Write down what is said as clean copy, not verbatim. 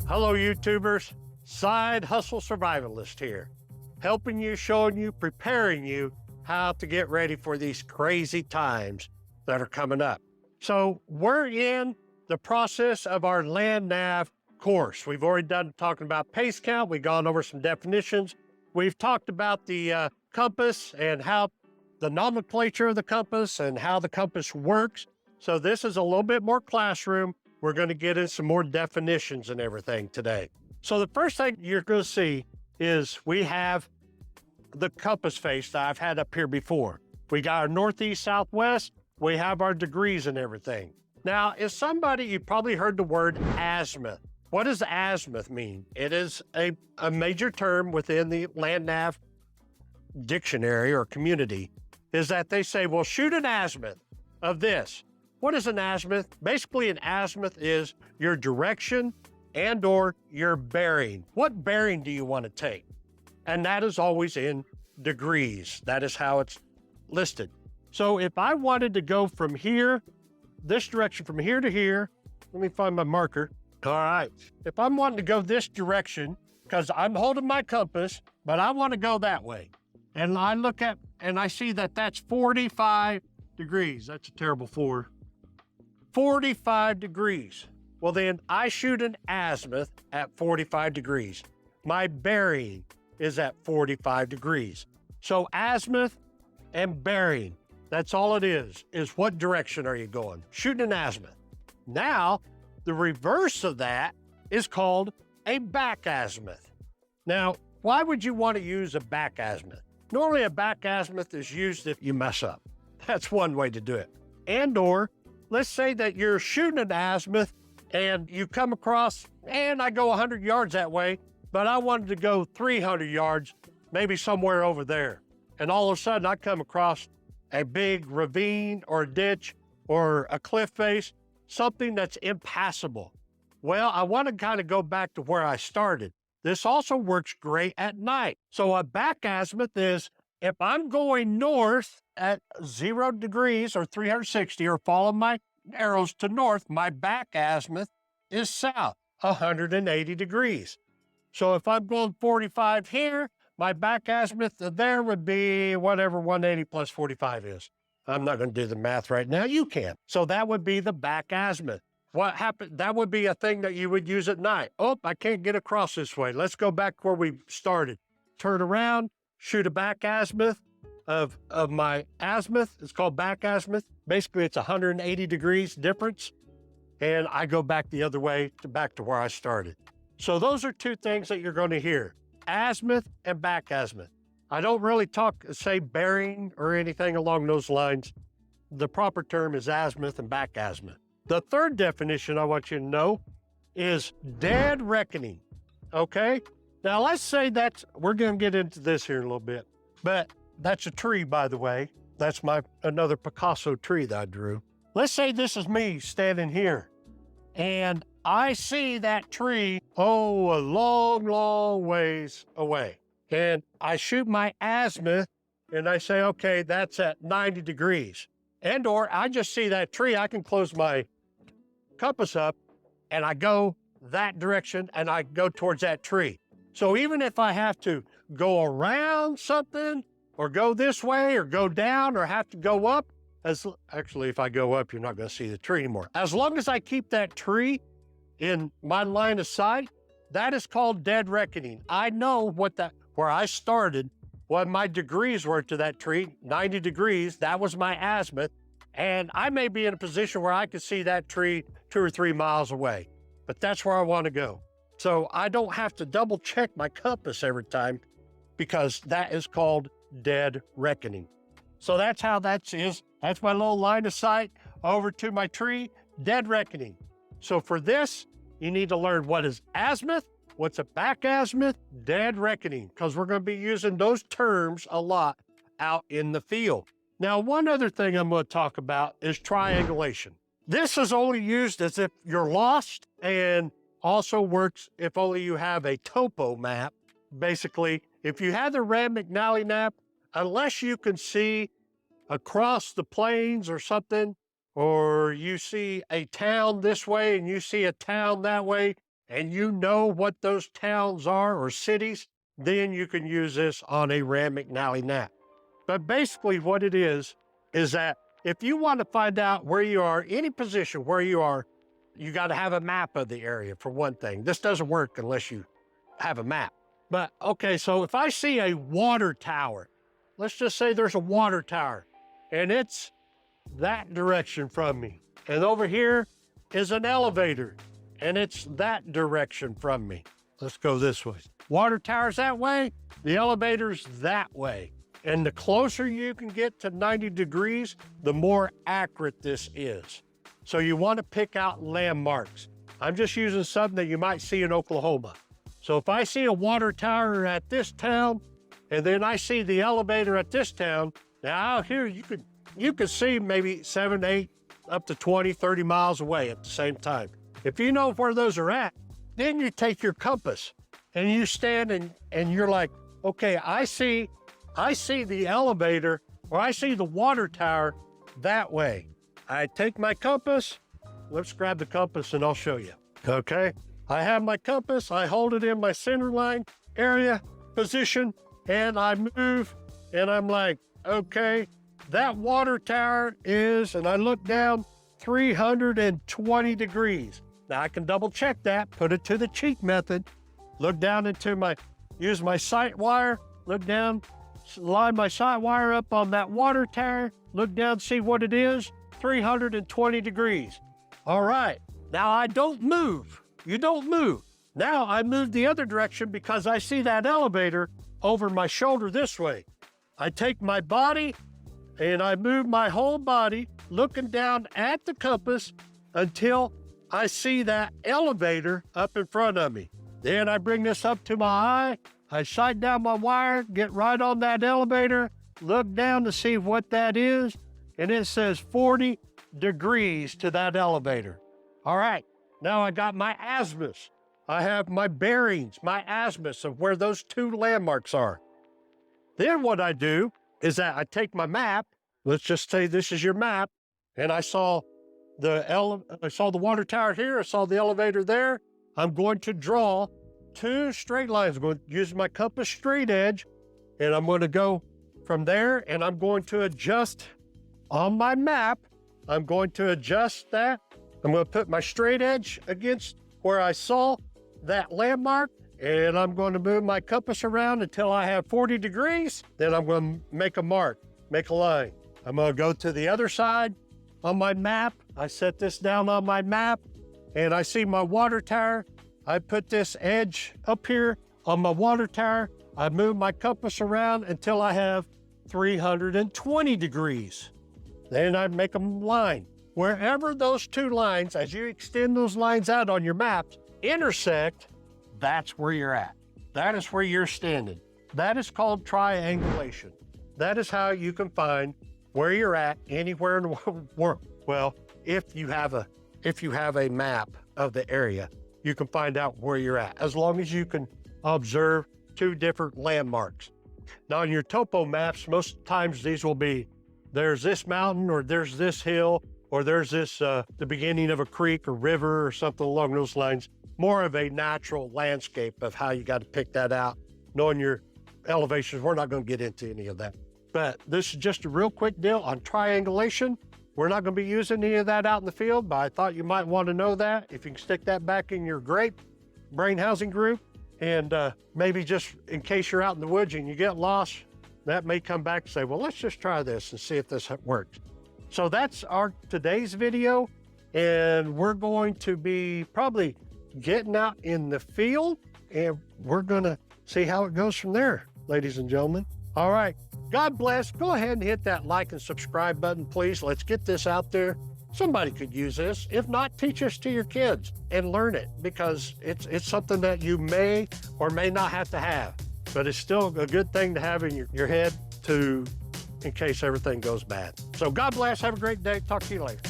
Hello, YouTubers. Side Hustle Survivalist here, helping you, showing you, preparing you how to get ready for these crazy times that are coming up. So we're in the process of our land nav course. We've already done talking about pace count. We've gone over some definitions. We've talked about the compass and how the nomenclature of the compass and how the compass works. So this is a little bit more classroom. We're going to get into some more definitions and everything today. So the first thing you're going to see is we have the compass face that I've had up here before. We got our northeast, southwest. We have our degrees and everything. Now, if somebody, you probably heard the word azimuth. What does azimuth mean? It is a major term within the land nav dictionary or community, is that they say, well, shoot an azimuth of this. What is an azimuth? Basically, an azimuth is your direction and or your bearing. What bearing do you want to take? And that is always in degrees. That is how it's listed. So if I wanted to go from here, this direction from here to here, let me find my marker. All right. If I'm wanting to go this direction, because I'm holding my compass, but I want to go that way. And I look at, and I see that that's 45 degrees. That's a terrible 45 degrees. Well, then I shoot an azimuth at 45 degrees. My bearing is at 45 degrees. So azimuth and bearing, that's all it is what direction are you going? Shooting an azimuth. Now, the reverse of that is called a back azimuth. Now, why would you want to use a back azimuth? Normally, a back azimuth is used if you mess up. That's one way to do it. And or, let's say that you're shooting an azimuth and you come across, and I go 100 yards that way, but I wanted to go 300 yards, maybe somewhere over there. And all of a sudden I come across a big ravine or a ditch or a cliff face, something that's impassable. Well, I want to kind of go back to where I started. This also works great at night. So a back azimuth is if I'm going north at 0 degrees or 360 or follow my arrows to north, my back azimuth is south, 180 degrees. So if I'm going 45 here, my back azimuth there would be whatever 180 plus 45 is. I'm not going to do the math right now. You can. So that would be the back azimuth. What happened? That would be a thing that you would use at night. Oh, I can't get across this way. Let's go back where we started. Turn around, shoot a back azimuth of my azimuth. It's called back azimuth. Basically, it's 180 degrees difference. And I go back the other way back to where I started. So those are two things that you're going to hear. Azimuth and back azimuth. I don't really say bearing or anything along those lines. The proper term is azimuth and back azimuth. The third definition I want you to know is dead reckoning, okay? Now let's say we're gonna get into this here in a little bit, but that's a tree, by the way. That's another Picasso tree that I drew. Let's say this is me standing here and I see that tree, a long, long ways away. And I shoot my azimuth and I say, okay, that's at 90 degrees. And or I just see that tree, I can close my compass up and I go that direction and I go towards that tree. So even if I have to go around something or go this way or go down or have to go up, actually, if I go up, you're not going to see the tree anymore. As long as I keep that tree in my line of sight, that is called dead reckoning. I know where I started, what my degrees were to that tree, 90 degrees, that was my azimuth. And I may be in a position where I could see that tree 2 or 3 miles away, but that's where I want to go. So I don't have to double check my compass every time because that is called dead reckoning. So that's how that is. That's my little line of sight over to my tree, dead reckoning. So for this, you need to learn what is azimuth, what's a back azimuth, dead reckoning, because we're going to be using those terms a lot out in the field. Now, one other thing I'm going to talk about is triangulation. This is only used as if you're lost and also works if only you have a topo map. Basically, if you have the Rand McNally map, unless you can see across the plains or something, or you see a town this way and you see a town that way, and you know what those towns are or cities, then you can use this on a Rand McNally map. But basically what it is that if you want to find out where you are, any position where you are, you got to have a map of the area for one thing. This doesn't work unless you have a map. But okay, so if I see a water tower, let's just say there's a water tower and it's that direction from me. And over here is an elevator and it's that direction from me. Let's go this way. Water tower's that way, the elevator's that way. And the closer you can get to 90 degrees, the more accurate this is. So you want to pick out landmarks. I'm just using something that you might see in Oklahoma. So if I see a water tower at this town, and then I see the elevator at this town, now out here you could see maybe 7, 8, up to 20, 30 miles away at the same time. If you know where those are at, then you take your compass and you stand and you're like, okay, I see the elevator or I see the water tower that way. I take my compass. Let's grab the compass and I'll show you. Okay. I have my compass. I hold it in my center line area position and I move and I'm like, okay, that water tower is, and I look down 320 degrees. Now I can double check that, put it to the cheat method, look down into use my sight wire, look down, line my sight wire up on that water tower, look down, see what it is, 320 degrees. All right, now I don't move. You don't move. Now I move the other direction because I see that elevator over my shoulder this way. I take my body and I move my whole body looking down at the compass until I see that elevator up in front of me. Then I bring this up to my eye. I sight down my wire, get right on that elevator, look down to see what that is, and it says 40 degrees to that elevator. All right, now I got my azimuths. I have my bearings, my azimuths of where those two landmarks are. Then what I do is that I take my map, let's just say this is your map, and I saw the water tower here, I saw the elevator there. I'm going to draw two straight lines. I'm going to use my compass straight edge, and I'm going to go from there, and I'm going to adjust on my map. I'm going to adjust that. I'm going to put my straight edge against where I saw that landmark, and I'm going to move my compass around until I have 40 degrees. Then I'm going to make a mark, make a line. I'm going to go to the other side on my map. I set this down on my map, and I see my water tower. I put this edge up here on my water tower. I move my compass around until I have 320 degrees. Then I make a line. Wherever those two lines, as you extend those lines out on your maps, intersect, that's where you're at. That is where you're standing. That is called triangulation. That is how you can find where you're at anywhere in the world. Well, if you have a map of the area, you can find out where you're at, as long as you can observe two different landmarks. Now, on your topo maps, most times these will be, there's this mountain, or there's this hill, or there's this, the beginning of a creek or river or something along those lines. More of a natural landscape of how you got to pick that out. Knowing your elevations, we're not going to get into any of that. But this is just a real quick deal on triangulation. We're not going to be using any of that out in the field, but I thought you might want to know that. If you can stick that back in your grape brain housing group, and maybe just in case you're out in the woods and you get lost, that may come back and say, well, let's just try this and see if this works. So that's our today's video, and we're going to be probably getting out in the field, and we're going to see how it goes from there, ladies and gentlemen. All right. God bless. Go ahead and hit that like and subscribe button, please. Let's get this out there. Somebody could use this. If not, teach this to your kids and learn it, because it's something that you may or may not have to have, but it's still a good thing to have in your head in case everything goes bad. So God bless. Have a great day. Talk to you later.